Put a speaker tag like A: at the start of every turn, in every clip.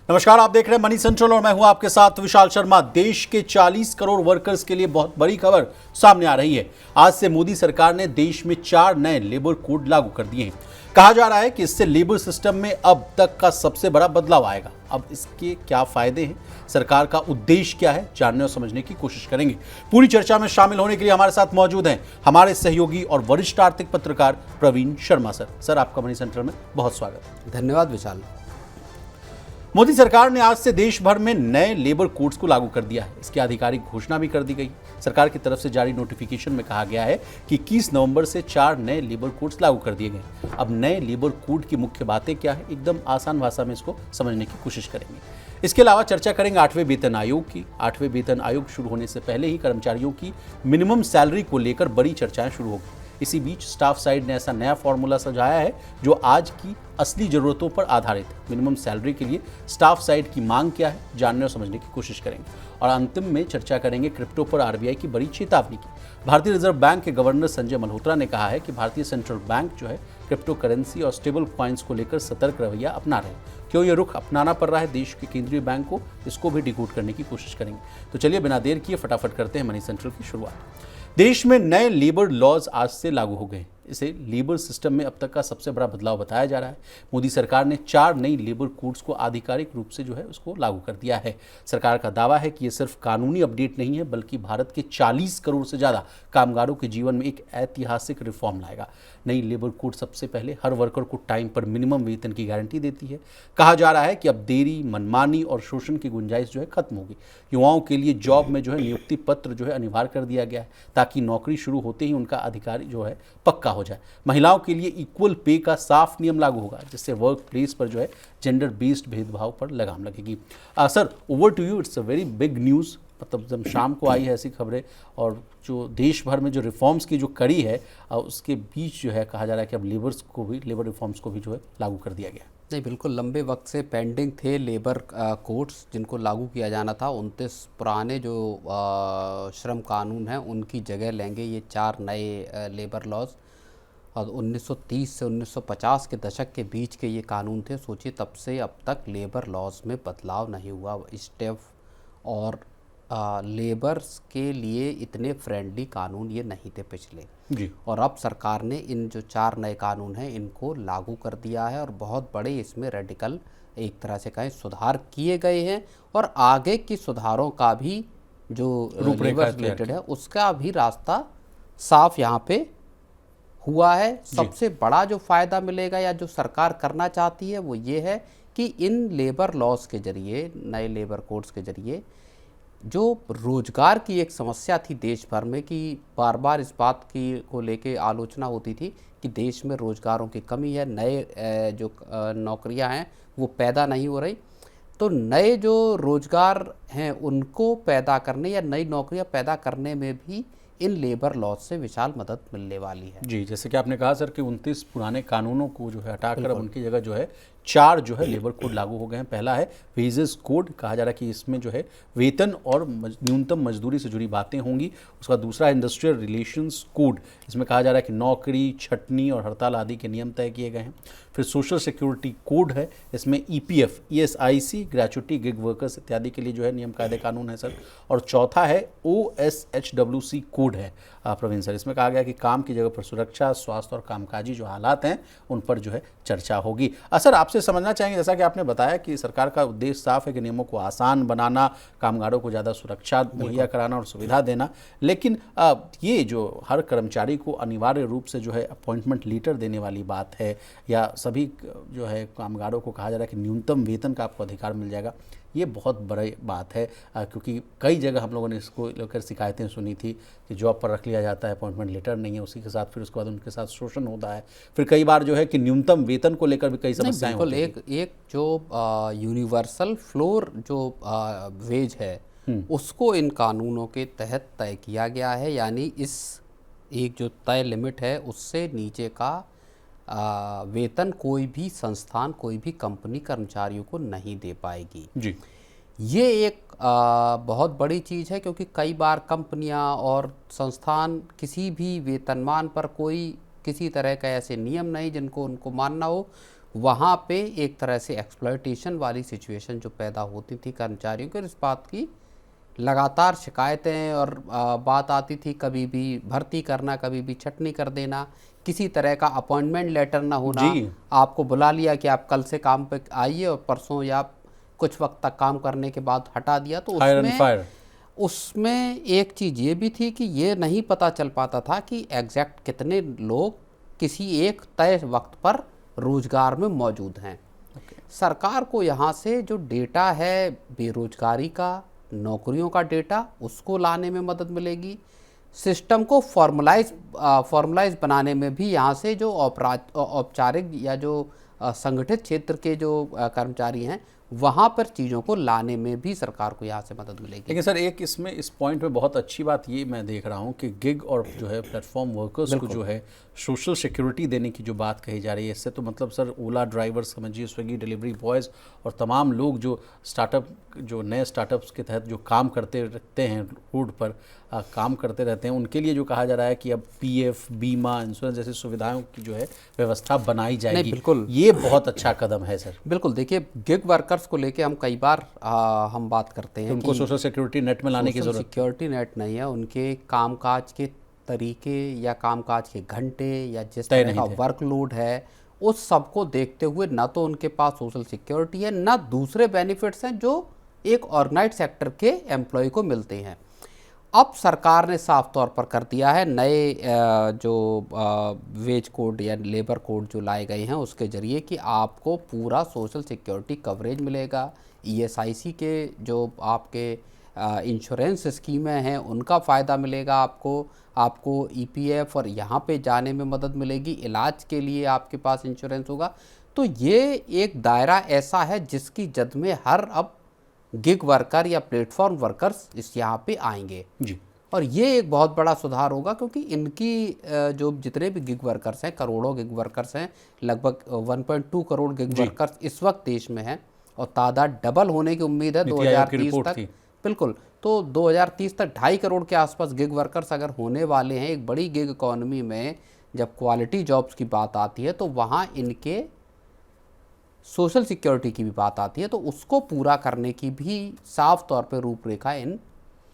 A: नमस्कार, आप देख रहे हैं मनी सेंट्रल और मैं हूं आपके साथ विशाल शर्मा। देश के 40 करोड़ वर्कर्स के लिए बहुत बड़ी खबर सामने आ रही है। आज से मोदी सरकार ने देश में 4 नए लेबर कोड लागू कर दिए हैं। कहा जा रहा है कि इससे लेबर सिस्टम में अब तक का सबसे बड़ा बदलाव आएगा। अब इसके क्या फायदे हैं, सरकार का उद्देश्य क्या है, जानने और समझने की कोशिश करेंगे। पूरी चर्चा में शामिल होने के लिए हमारे साथ मौजूद हैं हमारे सहयोगी और वरिष्ठ आर्थिक पत्रकार प्रवीण शर्मा। सर आपका मनी सेंट्रल में बहुत स्वागत।
B: धन्यवाद विशाल।
A: मोदी सरकार ने आज से देश भर में नए लेबर कोड्स को लागू कर दिया है। इसकी आधिकारिक घोषणा भी कर दी गई। सरकार की तरफ से जारी नोटिफिकेशन में कहा गया है कि 21 नवंबर से 4 नए लेबर कोड्स लागू कर दिए गए। अब नए लेबर कोड की मुख्य बातें क्या है, एकदम आसान भाषा में इसको समझने की कोशिश करेंगे। इसके अलावा चर्चा करेंगे 8वें वेतन आयोग की। 8वें वेतन आयोग शुरू होने से पहले ही कर्मचारियों की मिनिमम सैलरी को लेकर बड़ी चर्चाएं शुरू हो गई। इसी बीच स्टाफ साइड ने ऐसा नया फॉर्मूला सुझाया है जो आज की असली जरूरतों पर आधारित है। मिनिमम सैलरी के लिए स्टाफ साइड की मांग क्या है, जानने और समझने की कोशिश करेंगे। और अंतिम में चर्चा करेंगे क्रिप्टो पर आरबीआई की बड़ी चेतावनी की। भारतीय रिजर्व बैंक के गवर्नर संजय मल्होत्रा ने कहा है कि भारतीय सेंट्रल बैंक जो है क्रिप्टो करेंसी और स्टेबल कॉइन्स को लेकर सतर्क रवैया अपना रहे हैं। क्यों ये रुख अपनाना पड़ रहा है देश के केंद्रीय बैंक को, इसको भी डिकोड करने की कोशिश करेंगे। तो चलिए बिना देर किए फटाफट करते हैं मनी सेंट्रल की शुरुआत। देश में नए लेबर लॉज आज से लागू हो गए। इसे लेबर सिस्टम में अब तक का सबसे बड़ा बदलाव बताया जा रहा है। मोदी सरकार ने 4 नई लेबर कोड्स को आधिकारिक रूप से जो है उसको लागू कर दिया है। सरकार का दावा है कि ये सिर्फ कानूनी अपडेट नहीं है बल्कि भारत के 40 करोड़ से ज़्यादा कामगारों के जीवन में एक ऐतिहासिक रिफॉर्म लाएगा। नई लेबर कोड सबसे पहले हर वर्कर को टाइम पर मिनिमम वेतन की गारंटी देती है। कहा जा रहा है कि अब देरी, मनमानी और शोषण की गुंजाइश जो है खत्म होगी। युवाओं के लिए जॉब में जो है नियुक्ति पत्र जो है अनिवार्य कर दिया गया है ताकि नौकरी शुरू होते ही उनका अधिकार जो है पक्का हो जाए। महिलाओं के लिए इक्वल पे का साफ नियम लागू होगा जिससे वर्क प्लेस पर जो है जेंडर बेस्ड भेदभाव पर लगाम लगेगी। Sir, over to you. It's a very big news. मतलब जब शाम को आई है ऐसी खबरें और जो देश भर में जो रिफॉर्म्स की जो कड़ी है उसके बीच जो है कहा जा रहा है कि अब लेबर रिफॉर्म्स को भी जो है लागू कर दिया गया।
B: नहीं, बिल्कुल लंबे वक्त से पेंडिंग थे लेबर कोड्स जिनको लागू किया जाना था। 29 पुराने जो श्रम कानून हैं उनकी जगह लेंगे ये 4 नए लेबर लॉज। और 1930 से 1950 के दशक के बीच के ये कानून थे। सोचिए तब से अब तक लेबर लॉज में बदलाव नहीं हुआ। स्टेफ और लेबर्स के लिए इतने फ्रेंडली कानून ये नहीं थे पिछले
A: जी।
B: और अब सरकार ने इन जो 4 नए कानून हैं इनको लागू कर दिया है और बहुत बड़े इसमें रेडिकल एक तरह से कहें सुधार किए गए हैं। और आगे की सुधारों का भी जो लेबर रिलेटेड है उसका भी रास्ता साफ यहाँ पे हुआ है। सबसे बड़ा जो फ़ायदा मिलेगा या जो सरकार करना चाहती है वो ये है कि इन लेबर लॉज के जरिए, नए लेबर कोड्स के जरिए जो रोजगार की एक समस्या थी देश भर में कि बार बार इस बात की को लेके आलोचना होती थी कि देश में रोजगारों की कमी है, नए जो नौकरियां हैं वो पैदा नहीं हो रही। तो नए जो रोजगार हैं उनको पैदा करने या नई नौकरियां पैदा करने में भी इन लेबर लॉज से विशाल मदद मिलने वाली है।
A: जी, जैसे कि आपने कहा सर कि 29 पुराने कानूनों को जो है हटाकर अब उनकी जगह जो है 4 जो है लेबर कोड लागू हो गए हैं। पहला है वेजेस कोड। कहा जा रहा है कि इसमें जो है वेतन और न्यूनतम मजदूरी से जुड़ी बातें होंगी। उसका दूसरा है इंडस्ट्रियल रिलेशंस कोड। इसमें कहा जा रहा है कि नौकरी, छटनी और हड़ताल आदि के नियम तय किए गए हैं। फिर सोशल सिक्योरिटी कोड है। इसमें EPF, ESIC, gratuity, gig workers इत्यादि के लिए जो है नियम कायदे कानून है सर। और चौथा है ओएसएचडब्ल्यूसी कोड है प्रवीण सर। इसमें कहा गया कि काम की जगह पर सुरक्षा, स्वास्थ्य और कामकाजी जो हालात हैं उन पर जो है चर्चा होगी। सर, आपसे समझना चाहेंगे, जैसा कि आपने बताया कि सरकार का उद्देश्य साफ है कि नियमों को आसान बनाना, कामगारों को ज़्यादा सुरक्षा मुहैया कराना और सुविधा देना। लेकिन ये जो हर कर्मचारी को अनिवार्य रूप से जो है अपॉइंटमेंट लेटर देने वाली बात है या सभी जो है कामगारों को कहा जा रहा है कि न्यूनतम वेतन का आपको अधिकार मिल जाएगा, ये बहुत बड़ी बात है। क्योंकि कई जगह हम लोगों ने इसको लेकर शिकायतें सुनी थी कि जॉब पर रख लिया जाता है, अपॉइंटमेंट लेटर नहीं है, उसी के साथ फिर उसके बाद उनके साथ शोषण होता है। फिर कई बार जो है कि न्यूनतम वेतन को लेकर भी कई समस्याएं होती हैं।
B: एक जो यूनिवर्सल फ्लोर जो वेज है उसको इन कानूनों के तहत तय किया गया है। यानी इस एक जो तय लिमिट है उससे नीचे का वेतन कोई भी संस्थान, कोई भी कंपनी कर्मचारियों को नहीं दे पाएगी
A: जी।
B: ये एक बहुत बड़ी चीज़ है क्योंकि कई बार कंपनियां और संस्थान किसी भी वेतनमान पर कोई किसी तरह का ऐसे नियम नहीं जिनको उनको मानना हो, वहाँ पे एक तरह से एक्सप्लॉयटेशन वाली सिचुएशन जो पैदा होती थी कर्मचारियों को, इस बात की लगातार शिकायतें और बात आती थी, कभी भी भर्ती करना, कभी भी छटनी कर देना, किसी तरह का अपॉइंटमेंट लेटर ना होना, आपको बुला लिया कि आप कल से काम पे आइए और परसों या कुछ वक्त तक काम करने के बाद हटा दिया। तो उसमें एक चीज़ ये भी थी कि ये नहीं पता चल पाता था कि एग्जैक्ट कितने लोग किसी एक तय वक्त पर रोजगार में मौजूद हैं। सरकार को यहाँ से जो डेटा है बेरोजगारी का, नौकरियों का डेटा, उसको लाने में मदद मिलेगी। सिस्टम को फॉर्मलाइज बनाने में भी यहाँ से जो औपचारिक या जो संगठित क्षेत्र के जो कर्मचारी हैं, वहाँ पर चीज़ों को लाने में भी सरकार को यहाँ से मदद मिलेगी।
A: लेकिन सर एक इसमें इस पॉइंट में बहुत अच्छी बात ये मैं देख रहा हूँ कि गिग और जो है प्लेटफॉर्म वर्कर्स को जो है सोशल सिक्योरिटी देने की जो बात कही जा रही है, इससे तो मतलब सर ओला ड्राइवर समझिए, स्विगी डिलीवरी बॉयज़ और तमाम लोग जो स्टार्टअप, जो नए स्टार्टअप्स के तहत जो काम करते रहते हैं, रोड पर काम करते रहते हैं, उनके लिए जो कहा जा रहा है कि अब पीएफ, बीमा, इंश्योरेंस जैसी सुविधाओं की जो है व्यवस्था बनाई जाएगी।
B: बिल्कुल,
A: ये बहुत अच्छा कदम है सर।
B: बिल्कुल, देखिए गिग वर्कर्स को लेके हम कई बार हम बात करते हैं,
A: उनको सोशल सिक्योरिटी नेट में लाने की जरूरत,
B: सिक्योरिटी नेट नहीं है, उनके कामकाज के तरीके या कामकाज के घंटे या जिस तरह का वर्कलोड है, उस सब को देखते हुए ना तो उनके पास सोशल सिक्योरिटी है, ना दूसरे बेनिफिट्स हैं जो एक ऑर्गेनाइज्ड सेक्टर के एम्प्लॉय को मिलते हैं। अब सरकार ने साफ तौर पर कर दिया है, नए जो वेज कोड या लेबर कोड जो लाए गए हैं उसके ज़रिए कि आपको पूरा सोशल सिक्योरिटी कवरेज मिलेगा। ईएसआईसी के जो आपके इंश्योरेंस स्कीमें हैं उनका फ़ायदा मिलेगा आपको ईपीएफ और यहाँ पे जाने में मदद मिलेगी, इलाज के लिए आपके पास इंश्योरेंस होगा। तो ये एक दायरा ऐसा है जिसकी जद में हर अब गिग वर्कर या प्लेटफॉर्म वर्कर्स इस यहाँ पे आएंगे
A: जी।
B: और ये एक बहुत बड़ा सुधार होगा, क्योंकि इनकी जो जितने भी गिग वर्कर्स हैं, करोड़ों गिग वर्कर्स हैं, लगभग 1.2 करोड़ गिग वर्कर्स इस वक्त देश में हैं और तादाद डबल होने की उम्मीद है 2030 तक। बिल्कुल, तो 2030 तक 2.5 करोड़ के आसपास गिग वर्कर्स अगर होने वाले हैं। एक बड़ी गिग इकोनॉमी में जब क्वालिटी जॉब्स की बात आती है तो वहाँ इनके सोशल सिक्योरिटी की भी बात आती है, तो उसको पूरा करने की भी साफ तौर पे रूपरेखा इन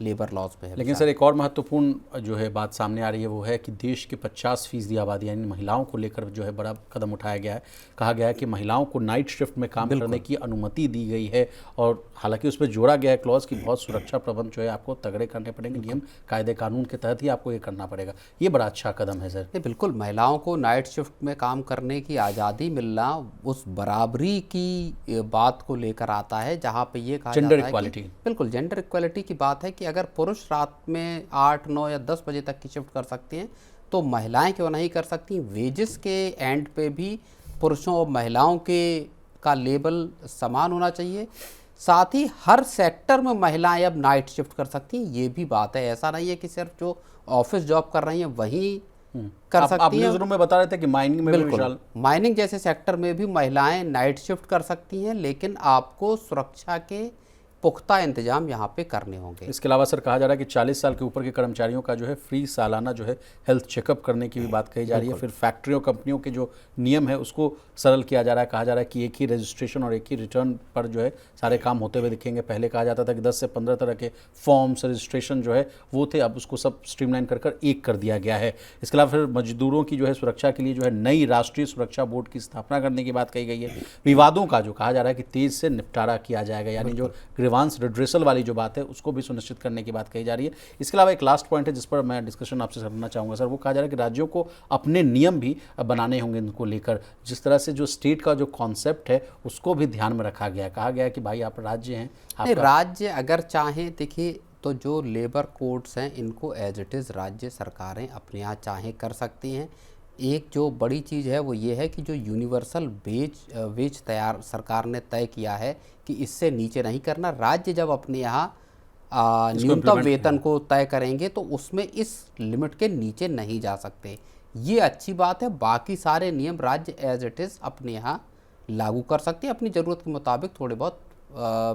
B: लेबर लॉज पे है।
A: लेकिन सर एक और महत्वपूर्ण जो है बात सामने आ रही है वो है कि देश की 50% आबादी यानी महिलाओं को लेकर जो है बड़ा कदम उठाया गया है। कहा गया है कि महिलाओं को नाइट शिफ्ट में काम करने की अनुमति दी गई है और हालांकि उसमें जोड़ा गया है क्लॉज की बहुत सुरक्षा प्रबंध जो है आपको तगड़े करने पड़ेंगे, नियम कायदे कानून के तहत ही आपको ये करना पड़ेगा। ये बड़ा अच्छा कदम है सर।
B: बिल्कुल, महिलाओं को नाइट शिफ्ट में काम करने की आज़ादी मिलना उस बराबरी की बात को लेकर आता है जहाँ पे ये कहा जाता है कि बिल्कुल जेंडर इक्वालिटी की बात है कि अगर पुरुष रात में 8, 9 या 10 बजे तक की शिफ्ट कर सकते हैं तो महिलाएं क्यों नहीं कर सकती। वेजेस के एंड पे भी पुरुषों और महिलाओं के का लेवल समान होना चाहिए। साथ ही हर सेक्टर में महिलाएं अब नाइट शिफ्ट कर सकती हैं, ये भी बात है। ऐसा नहीं है कि सिर्फ जो ऑफिस जॉब कर रही हैं वही कर सकती हैं।
A: आप न्यूज़रूम में बता रहे थे कि माइनिंग में
B: बिल्कुल, माइनिंग जैसे सेक्टर में भी महिलाएं नाइट शिफ्ट कर सकती हैं, लेकिन आपको सुरक्षा के पुख्ता इंतजाम यहाँ पे करने होंगे।
A: इसके अलावा सर कहा जा रहा है कि 40 साल के ऊपर के कर्मचारियों का जो है फ्री सालाना जो है हेल्थ चेकअप करने की भी बात कही जा रही है। फिर फैक्ट्रियों कंपनियों के जो नियम है उसको सरल किया जा रहा है। कहा जा रहा है कि एक ही रजिस्ट्रेशन और एक ही रिटर्न पर जो है सारे काम होते हुए दिखेंगे। पहले कहा जाता था कि 10 से 15 तरह के फॉर्म्स रजिस्ट्रेशन जो है वो थे, अब उसको सब स्ट्रीमलाइन कर एक कर दिया गया है। इसके अलावा फिर मजदूरों की जो है सुरक्षा के लिए जो है नई राष्ट्रीय सुरक्षा बोर्ड की स्थापना करने की बात कही गई है। विवादों का जो कहा जा रहा है कि तेज से निपटारा किया जाएगा, यानी जो ग्रीवांस रिड्रेसल वाली जो बात है उसको भी सुनिश्चित करने की बात कही जा रही है। इसके अलावा एक लास्ट पॉइंट है जिस पर मैं डिस्कशन आपसे करना चाहूँगा सर, वो कहा जा रहा है कि राज्यों को अपने नियम भी बनाने होंगे इनको लेकर। जिस तरह से जो स्टेट का जो कॉन्सेप्ट है उसको भी ध्यान में रखा गया है। कहा गया है कि भाई आप राज्य हैं,
B: राज्य अगर चाहें, देखिए तो जो लेबर कोड्स हैं इनको एज इट इज़ राज्य सरकारें अपने यहाँ चाहें कर सकती हैं। एक जो बड़ी चीज़ है वो ये है कि जो यूनिवर्सल वेज तैयार सरकार ने तय किया है कि इससे नीचे नहीं करना। राज्य जब अपने यहाँ न्यूनतम वेतन को तय करेंगे तो उसमें इस लिमिट के नीचे नहीं जा सकते। ये अच्छी बात है। बाकी सारे नियम राज्य एज इट इज़ अपने यहाँ लागू कर सकते हैं अपनी ज़रूरत के मुताबिक, थोड़े बहुत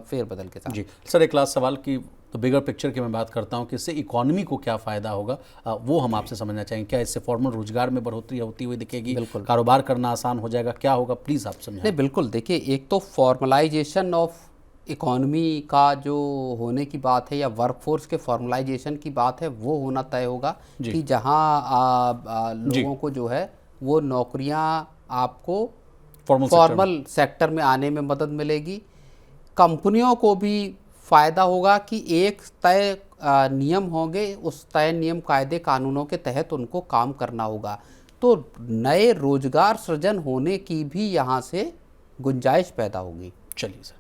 B: फेरबदल के साथ।
A: जी सर, एक लास्ट सवाल की तो बिगर पिक्चर की मैं बात करता हूँ कि इससे इकोनॉमी को क्या फ़ायदा होगा, वो हम आपसे समझना चाहेंगे। क्या इससे फॉर्मल रोजगार में बढ़ोतरी होती हुई दिखेगी,
B: बिल्कुल।
A: कारोबार करना आसान हो जाएगा, क्या होगा, प्लीज़ आप समझाएं।
B: नहीं, बिल्कुल। देखिए, एक तो फॉर्मलाइजेशन ऑफ इकोनॉमी का जो होने की बात है या वर्कफोर्स के फॉर्मलाइजेशन की बात है, वो होना तय होगा कि जहां
A: जी।
B: लोगों को जो है वो नौकरियां आपको
A: फॉर्मल
B: फॉर्मल सेक्टर में आने में मदद मिलेगी। कंपनियों को भी फ़ायदा होगा कि एक तय नियम होंगे, उस तय नियम कायदे कानूनों के तहत उनको काम करना होगा। तो नए रोजगार सृजन होने की भी यहाँ से गुंजाइश पैदा होगी।
A: चलिए सर,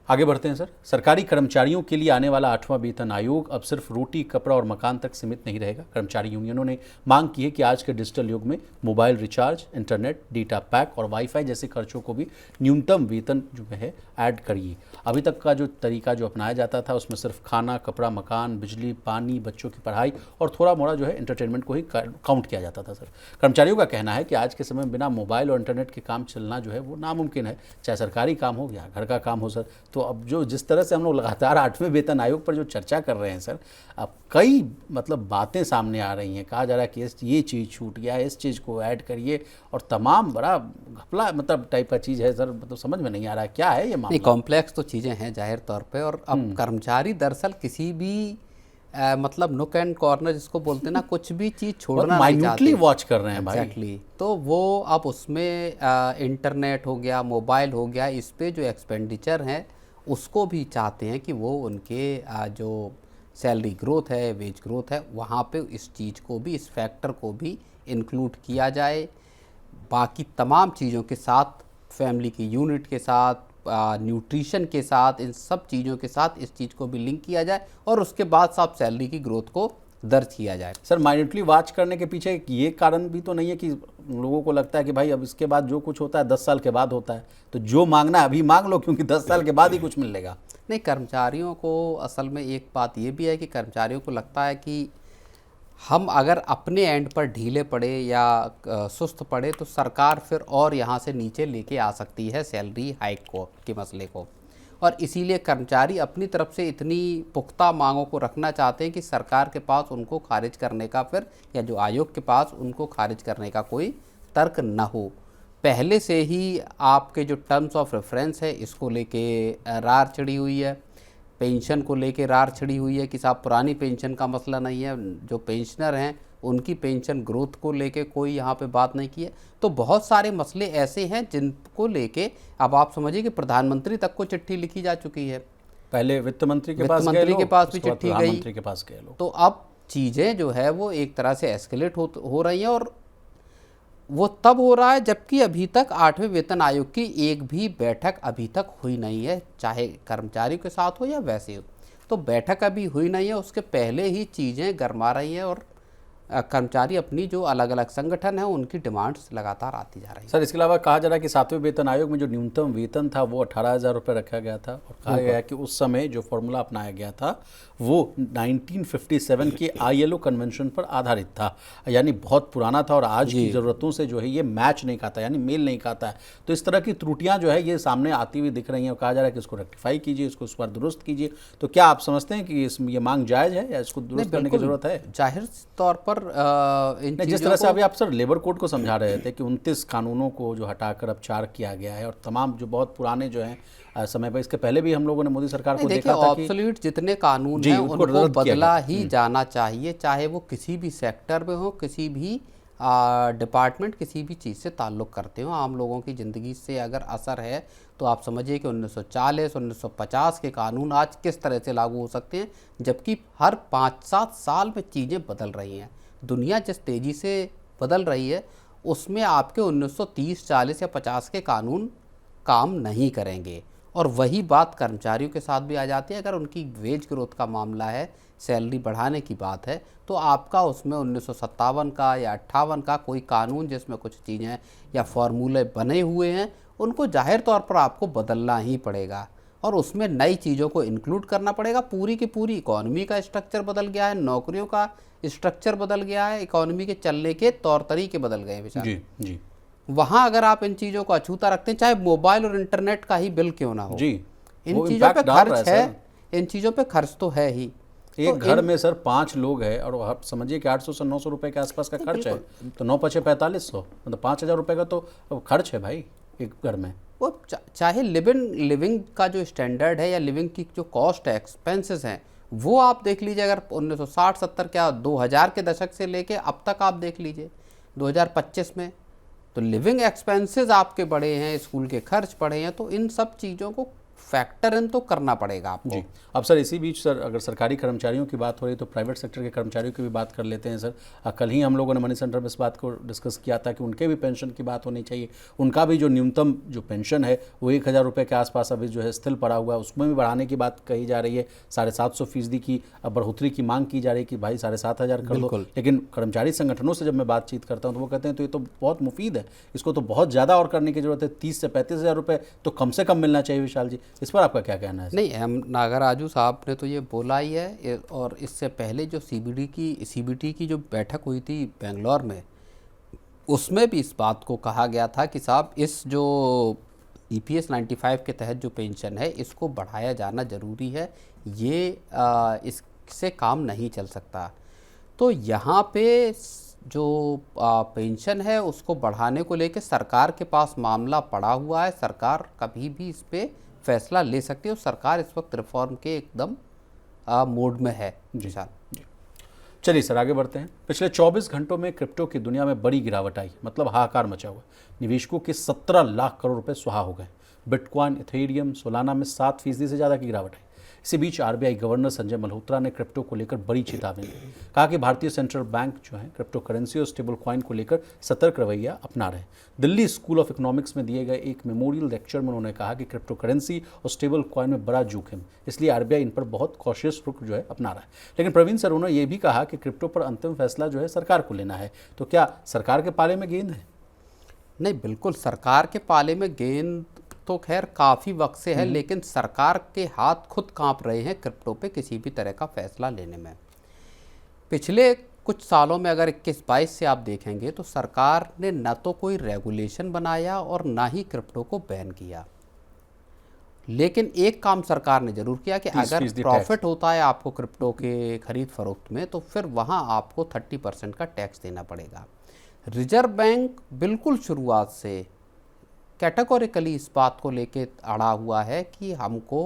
A: आगे बढ़ते हैं सर। सरकारी कर्मचारियों के लिए आने वाला 8वां वेतन आयोग अब सिर्फ रोटी, कपड़ा और मकान तक सीमित नहीं रहेगा। कर्मचारी यूनियनों ने मांग की है कि आज के डिजिटल युग में mobile recharge, internet, data pack और वाईफाई जैसे खर्चों को भी न्यूनतम वेतन जो है ऐड करिए। अभी तक का जो तरीका जो अपनाया जाता था उसमें सिर्फ खाना, कपड़ा, मकान, बिजली, पानी, बच्चों की पढ़ाई और थोड़ा मोड़ा जो है एंटरटेनमेंट को ही काउंट किया जाता था सर। कर्मचारियों का कहना है कि आज के समय में बिना मोबाइल और इंटरनेट के काम चलना जो है वो नामुमकिन है, चाहे सरकारी काम हो या घर का काम हो सर। तो अब जो जिस तरह से हम लोग लगातार 8वें वेतन आयोग पर जो चर्चा कर रहे हैं सर, अब कई मतलब बातें सामने आ रही हैं। कहा जा रहा है कि ये चीज़ छूट गया, इस चीज़ को ऐड करिए और तमाम बड़ा घपला मतलब टाइप का चीज़ है सर। मतलब समझ में नहीं आ रहा है क्या है ये मामला।
B: कॉम्प्लेक्स तो चीज़ें हैं जाहिर तौर पे। और अब कर्मचारी दरअसल किसी भी मतलब नुक एंड कॉर्नर जिसको बोलते हैं ना, कुछ भी चीज़ छोड़ना नहीं चाहते,
A: वॉच कर रहे हैं भाई।
B: एग्जैक्टली। तो वो अब उसमें इंटरनेट हो गया, मोबाइल हो गया, इस पे जो एक्सपेंडिचर है उसको भी चाहते हैं कि वो उनके जो सैलरी ग्रोथ है, वेज ग्रोथ है, वहाँ पे इस चीज़ को भी, इस फैक्टर को भी इंक्लूड किया जाए। बाकी तमाम चीज़ों के साथ, फैमिली की यूनिट के साथ, न्यूट्रिशन के साथ, इन सब चीज़ों के साथ इस चीज़ को भी लिंक किया जाए और उसके बाद साथ सैलरी की ग्रोथ को दर्ज किया जाए।
A: सर, माइन्यूटली वॉच करने के पीछे ये कारण भी तो नहीं है कि लोगों को लगता है कि भाई अब इसके बाद जो कुछ होता है 10 साल के बाद होता है, तो जो मांगना है अभी मांग लो क्योंकि 10 साल के बाद ही कुछ मिलेगा।
B: नहीं, कर्मचारियों को असल में एक बात ये भी है कि कर्मचारियों को लगता है कि हम अगर अपने एंड पर ढीले पड़े या सुस्त पड़े तो सरकार फिर और यहाँ से नीचे लेके आ सकती है सैलरी हाइक को के मसले को। और इसीलिए कर्मचारी अपनी तरफ से इतनी पुख्ता मांगों को रखना चाहते हैं कि सरकार के पास उनको खारिज करने का फिर, या जो आयोग के पास उनको खारिज करने का कोई तर्क न हो। पहले से ही आपके जो टर्म्स ऑफ रेफरेंस है इसको लेके रार चढ़ी हुई है, पेंशन को लेके रार छिड़ी हुई है कि साहब पुरानी पेंशन का मसला नहीं है, जो पेंशनर हैं उनकी पेंशन ग्रोथ को लेके कोई यहाँ पे बात नहीं की है। तो बहुत सारे मसले ऐसे हैं जिनको लेके अब आप समझिए कि प्रधानमंत्री तक को चिट्ठी लिखी जा चुकी है।
A: पहले वित्त मंत्री के पास
B: भी चिट्ठी गई। तो अब चीज़ें जो है वो एक तरह से एस्केलेट हो रही हैं और वो तब हो रहा है जबकि अभी तक 8वें वेतन आयोग की एक भी बैठक अभी तक हुई नहीं है, चाहे कर्मचारियों के साथ हो या वैसे हो। तो बैठक अभी हुई नहीं है, उसके पहले ही चीज़ें गरमा रही हैं और कर्मचारी अपनी जो अलग अलग संगठन है उनकी डिमांड्स लगातार आती जा रही है।
A: सर, इसके अलावा कहा जा रहा है कि 7वें वेतन आयोग में जो न्यूनतम वेतन था वो 18,000 रुपये रखा गया था और कहा गया कि उस समय जो फॉर्मूला अपनाया गया था वो 1957 के ILO कन्वेंशन पर आधारित था, यानी बहुत पुराना था और आज की ज़रूरतों से जो है ये मैच नहीं खाता, यानी मेल नहीं खाता है। तो इस तरह की त्रुटियां जो है ये सामने आती हुई दिख रही हैं और कहा जा रहा है कि इसको रेक्टिफाई कीजिए, इसको इस पर दुरुस्त कीजिए। तो क्या आप समझते हैं कि ये मांग जायज़ है या इसको दुरुस्त करने की ज़रूरत है?
B: जाहिर तौर पर
A: जिस तरह से अभी आप सर लेबर कोड को समझा रहे थे कि 29 कानूनों को जो हटाकर अब 4 किया गया है और तमाम जो बहुत पुराने जो हैं समय पर, इसके पहले भी हम लोगों ने मोदी सरकार को देखा था कि
B: ऑब्सोल्यूट जितने कानून हैं उनको बदला ही जाना चाहिए, चाहे वो किसी भी सेक्टर में हो, किसी भी डिपार्टमेंट, किसी भी चीज़ से ताल्लुक़ करते हो। आम लोगों की ज़िंदगी से अगर असर है तो आप समझिए कि 1940 1950 के कानून आज किस तरह से लागू हो सकते हैं, जबकि हर 5-7 साल में चीज़ें बदल रही हैं। दुनिया जिस तेज़ी से बदल रही है उसमें आपके 1930, 40 या 50 के कानून काम नहीं करेंगे। और वही बात कर्मचारियों के साथ भी आ जाती है। अगर उनकी वेज ग्रोथ का मामला है, सैलरी बढ़ाने की बात है, तो आपका उसमें 1957 का या 58 का कोई कानून जिसमें कुछ चीज़ें या फॉर्मूले बने हुए हैं उनको जाहिर तौर पर आपको बदलना ही पड़ेगा और उसमें नई चीज़ों को इंक्लूड करना पड़ेगा। पूरी की पूरी इकॉनमी का स्ट्रक्चर बदल गया है, नौकरियों का स्ट्रक्चर बदल गया है, इकॉनमी के चलने के तौर तरीके बदल गए हैं।
A: जी।
B: वहाँ अगर आप इन चीज़ों को अछूता रखते हैं, चाहे मोबाइल और इंटरनेट का ही बिल क्यों ना हो, इन चीज़ों पे खर्च है, इन चीज़ों पे खर्च तो है ही।
A: एक घर में सर 5 लोग हैं और आप समझिए कि 800 से 900 रुपए के आसपास का खर्च है, तो 9 पचे 4500, मतलब 5,000 रुपए का तो खर्च है भाई एक घर में।
B: वो चाहे लिविंग का जो स्टैंडर्ड है या लिविंग की जो कॉस्ट है, एक्सपेंसेस हैं, वो आप देख लीजिए। अगर 1960-70 क्या 2000 के दशक से लेके अब तक आप देख लीजिए 2025 में, तो लिविंग एक्सपेंसेस आपके बढ़े हैं, स्कूल के खर्च बढ़े हैं, तो इन सब चीज़ों को फैक्टर इन तो करना पड़ेगा आपको।
A: जी। अब सर इसी बीच सर अगर सरकारी कर्मचारियों की बात हो रही तो प्राइवेट सेक्टर के कर्मचारियों की भी बात कर लेते हैं सर। कल ही हम लोगों ने मनी सेंटर में इस बात को डिस्कस किया था कि उनके भी पेंशन की बात होनी चाहिए। उनका भी जो न्यूनतम जो पेंशन है वो 1,000 रुपये के आसपास अभी जो है स्थिर पड़ा हुआ है, उसमें भी बढ़ाने की बात कही जा रही है। 750% की बढ़ोतरी की मांग की जा रही है कि भाई 7,500 कर दो। लेकिन कर्मचारी संगठनों से जब मैं बातचीत करता हूँ तो वो कहते हैं तो ये तो बहुत मुफीद है, इसको तो बहुत ज़्यादा और करने की जरूरत है। 30 से 35,000 रुपये तो कम से कम मिलना चाहिए। विशाल जी, इस पर आपका क्या कहना है?
B: नहीं, हम नागराजू साहब ने तो ये बोला ही है। और इससे पहले जो सीबीटी की जो बैठक हुई थी बेंगलोर में, उसमें भी इस बात को कहा गया था कि साहब इस जो EPS 95 के तहत जो पेंशन है इसको बढ़ाया जाना ज़रूरी है, ये इससे काम नहीं चल सकता। तो यहाँ पे जो पेंशन है उसको बढ़ाने को लेकर सरकार के पास मामला पड़ा हुआ है। सरकार कभी भी इस पर फैसला ले सकती है और सरकार इस वक्त रिफॉर्म के एकदम मोड में है।
A: जी जी। चलिए सर आगे बढ़ते हैं। पिछले 24 घंटों में क्रिप्टो की दुनिया में बड़ी गिरावट आई, मतलब हाहाकार मचा हुआ। निवेशकों के 17 लाख करोड़ रुपए सुहा हो गए। बिटकॉइन, इथेरियम, सोलाना में 7% से ज़्यादा की गिरावट आई। इसी बीच RBI गवर्नर संजय मल्होत्रा ने क्रिप्टो को लेकर बड़ी चेतावनी दी। कहा कि भारतीय सेंट्रल बैंक जो है क्रिप्टो करेंसी और स्टेबल कॉइन को लेकर सतर्क रवैया अपना रहे हैं। दिल्ली स्कूल ऑफ इकोनॉमिक्स में दिए गए एक मेमोरियल लेक्चर में उन्होंने कहा कि क्रिप्टो करेंसी और स्टेबल कॉइन में बड़ा जोखिम, इसलिए RBI इन पर बहुत कॉशियस रुख जो है अपना रहा है। लेकिन प्रवीण सर, उन्होंने ये भी कहा कि क्रिप्टो पर अंतिम फैसला जो है सरकार को लेना है। तो क्या सरकार के पाले में गेंद है?
B: नहीं, बिल्कुल सरकार के पाले में गेंद तो खैर काफ़ी वक्त से है, लेकिन सरकार के हाथ खुद कांप रहे हैं क्रिप्टो पे किसी भी तरह का फैसला लेने में। पिछले कुछ सालों में अगर 21-22 से आप देखेंगे तो सरकार ने न तो कोई रेगुलेशन बनाया और ना ही क्रिप्टो को बैन किया। लेकिन एक काम सरकार ने जरूर किया कि अगर प्रॉफिट होता है आपको क्रिप्टो के खरीद फरोख्त में, तो फिर वहाँ आपको 30% का टैक्स देना पड़ेगा। रिजर्व बैंक बिल्कुल शुरुआत से कैटेगोरिकली इस बात को लेके अड़ा हुआ है कि हमको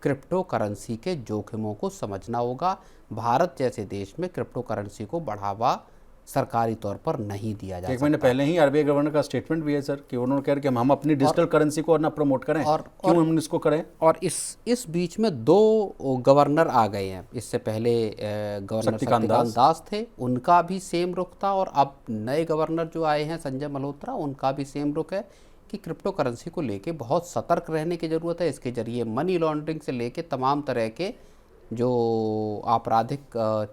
B: क्रिप्टो करेंसी के जोखिमों को समझना होगा। भारत जैसे देश में क्रिप्टो करेंसी को बढ़ावा सरकारी तौर पर नहीं दिया जा सकता।
A: 1 महीने पहले ही RBI गवर्नर का स्टेटमेंट भी है सर कि उन्होंने कहा कि हम अपनी डिजिटल करेंसी को ना प्रमोट करें, और क्यों हम इसको करें।
B: और इस बीच में 2 गवर्नर आ गए हैं। इससे पहले गवर्नर शक्तिकांत दास थे, उनका भी सेम रुख था, और अब नए गवर्नर जो आए हैं संजय मल्होत्रा, उनका भी सेम रुख है कि क्रिप्टो करेंसी को लेके बहुत सतर्क रहने की ज़रूरत है। इसके जरिए मनी लॉन्ड्रिंग से लेके तमाम तरह के जो आपराधिक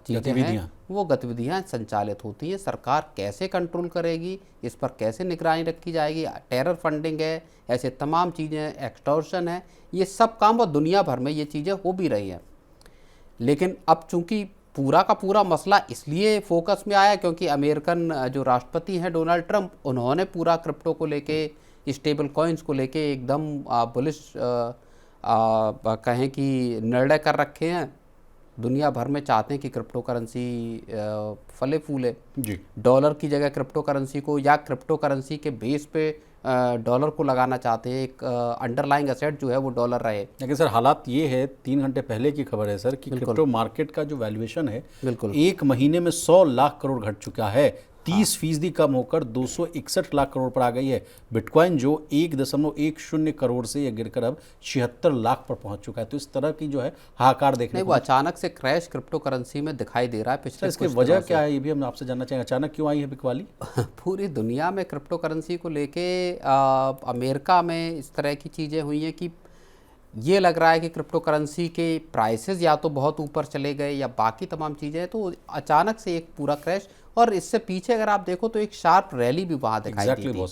B: चीज़ें हैं वो गतिविधियां संचालित होती हैं। सरकार कैसे कंट्रोल करेगी, इस पर कैसे निगरानी रखी जाएगी। टेरर फंडिंग है, ऐसे तमाम चीज़ें, एक्सटॉर्शन है, ये सब काम और दुनिया भर में ये चीज़ें हो भी रही हैं। लेकिन अब चूंकि पूरा का पूरा मसला इसलिए फोकस में आया क्योंकि अमेरिकन जो राष्ट्रपति हैं डोनाल्ड ट्रंप, उन्होंने पूरा क्रिप्टो को लेके, स्टेबल कॉइन्स को लेके एकदम बुलिश कहें कि निर्णय कर रखे हैं। दुनिया भर में चाहते हैं कि क्रिप्टो करेंसी फले फूले जी। डॉलर की जगह क्रिप्टो करेंसी को, या क्रिप्टो करेंसी के बेस पे डॉलर को लगाना चाहते हैं। एक अंडरलाइंग एसेट जो है वो डॉलर रहे।
A: लेकिन सर हालात ये है, 3 घंटे पहले की खबर है सर कि क्रिप्टो मार्केट का जो वैल्यूएशन है बिल्कुल 1 महीने में 100 लाख करोड़ घट चुका है। 30% कम होकर 261 लाख करोड़ पर आ गई है। बिटकॉइन जो 1.10 करोड़ से ये गिरकर अब 76 लाख पर पहुंच चुका है। तो इस तरह की जो है हाहाकार देखने
B: को अचानक से क्रैश क्रिप्टो करेंसी में दिखाई दे रहा है पिछले।
A: इसकी वजह क्या है ये भी हम आपसे जानना चाहेंगे। अचानक क्यों आई है बिकवाली?
B: पूरी दुनिया में क्रिप्टो करेंसी को लेके अमेरिका में इस तरह की चीज़ें हुई हैं कि ये लग रहा है कि क्रिप्टो करेंसी के प्राइसेस या तो बहुत ऊपर चले गए या बाकी तमाम चीज़ें, तो अचानक से एक पूरा क्रैश। और इससे पीछे अगर आप देखो तो एक शार्प रैली भी वहाँ दिखाई दी थी।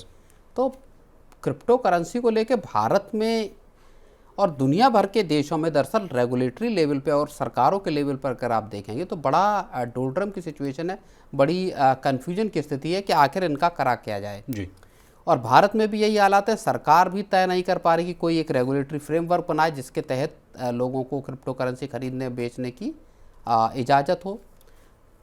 B: तो क्रिप्टो करेंसी को लेके भारत में और दुनिया भर के देशों में दरअसल रेगुलेटरी लेवल पे और सरकारों के लेवल पर अगर आप देखेंगे तो बड़ा डोलड्रम की सिचुएशन है, बड़ी कन्फ्यूजन की स्थिति है कि आखिर इनका करा क्या जाए जी। और भारत में भी यही हालात है। सरकार भी तय नहीं कर पा रही कि कोई एक रेगुलेटरी फ्रेमवर्क बनाए जिसके तहत लोगों को क्रिप्टो करेंसी खरीदने बेचने की इजाज़त हो।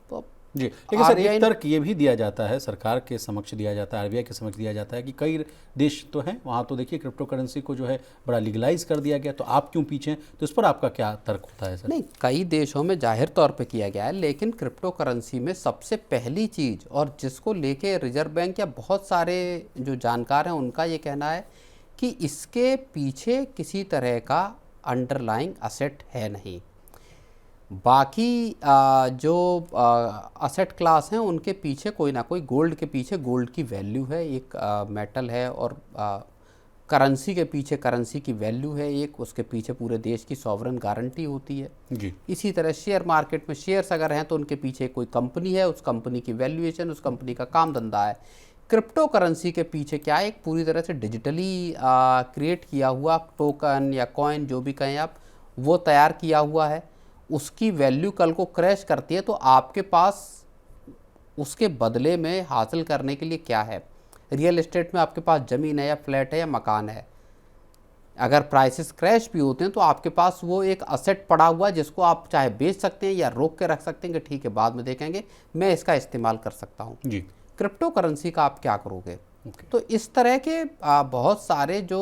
B: तो
A: जी, लेकिन सर
B: RBI
A: एक तर्क ये भी दिया जाता है, सरकार के समक्ष दिया जाता है, आरबीआई के समक्ष दिया जाता है कि कई देश तो हैं वहाँ तो देखिए क्रिप्टो करेंसी को जो है बड़ा लीगलाइज कर दिया गया, तो आप क्यों पीछे हैं? तो इस पर आपका क्या तर्क होता है सर?
B: नहीं, कई देशों में जाहिर तौर पे किया गया है, लेकिन क्रिप्टो करेंसी में सबसे पहली चीज़ और जिसको लेके रिजर्व बैंक या बहुत सारे जो जानकार हैं उनका ये कहना है कि इसके पीछे किसी तरह का अंडरलाइंग असेट है नहीं। बाकी जो असेट क्लास हैं उनके पीछे कोई ना कोई, गोल्ड के पीछे गोल्ड की वैल्यू है, एक मेटल है, और करेंसी के पीछे करेंसी की वैल्यू है एक, उसके पीछे पूरे देश की सॉवरन गारंटी होती है
A: जी।
B: इसी तरह शेयर मार्केट में शेयर्स अगर हैं तो उनके पीछे कोई कंपनी है, उस कंपनी की वैल्यूएशन, उस कंपनी का काम धंधा है। क्रिप्टो करेंसी के पीछे क्या है, एक पूरी तरह से डिजिटली क्रिएट किया हुआ टोकन या कॉइन जो भी कहें आप, वो तैयार किया हुआ है। उसकी वैल्यू कल को क्रैश करती है तो आपके पास उसके बदले में हासिल करने के लिए क्या है। रियल एस्टेट में आपके पास ज़मीन है या फ्लैट है या मकान है, अगर प्राइसेस क्रैश भी होते हैं तो आपके पास वो एक असेट पड़ा हुआ है जिसको आप चाहे बेच सकते हैं या रोक के रख सकते हैं कि ठीक है बाद में देखेंगे, मैं इसका इस्तेमाल कर सकता हूँ।
A: जी।
B: क्रिप्टो करेंसी का आप क्या करोगे? तो इस तरह के बहुत सारे जो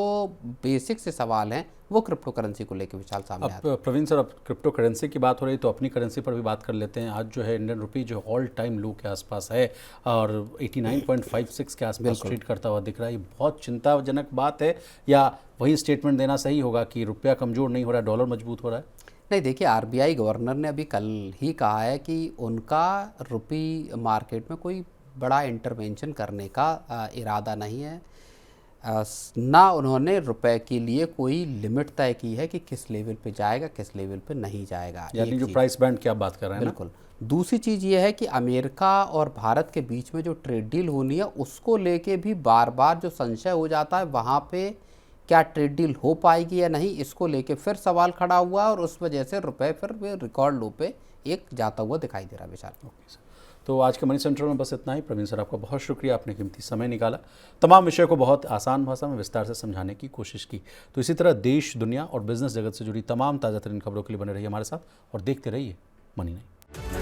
B: बेसिक से सवाल हैं वो क्रिप्टो करेंसी को लेकर विशाल सामने आते हैं।
A: अब प्रवीण सर, अब क्रिप्टो करेंसी की बात हो रही तो अपनी करेंसी पर भी बात कर लेते हैं। आज जो है इंडियन रुपी जो ऑल टाइम लो के आसपास है और 89.56 के आसपास ट्रेड करता हुआ दिख रहा है। ये बहुत चिंताजनक बात है, या वही स्टेटमेंट देना सही होगा कि रुपया कमज़ोर नहीं हो रहा है, डॉलर मजबूत हो रहा है?
B: नहीं, देखिए, RBI गवर्नर ने अभी कल ही कहा है कि उनका रुपी मार्केट में कोई बड़ा इंटरवेंशन करने का इरादा नहीं है। ना उन्होंने रुपए के लिए कोई लिमिट तय की है कि किस लेवल पे जाएगा, किस लेवल पे नहीं जाएगा।
A: यानी जो प्राइस बैंड की आप बात कर रहे हैं ना?
B: बिल्कुल। दूसरी चीज़ ये है कि अमेरिका और भारत के बीच में जो ट्रेड डील होनी है उसको लेके भी बार बार जो संशय हो जाता है, वहाँ पे क्या ट्रेड डील हो पाएगी या नहीं, इसको लेके फिर सवाल खड़ा हुआ और उस वजह से रुपए फिर रिकॉर्ड लो पे एक जाता हुआ दिखाई दे रहा है विशाल।
A: ओके सर, तो आज के मनी सेंट्रल में बस इतना ही। प्रवीण सर, आपका बहुत शुक्रिया, आपने कीमती समय निकाला, तमाम विषय को बहुत आसान भाषा में विस्तार से समझाने की कोशिश की। तो इसी तरह देश, दुनिया और बिजनेस जगत से जुड़ी तमाम ताज़ा तरीन खबरों के लिए बने रहिए हमारे साथ और देखते रहिए मनी नहीं।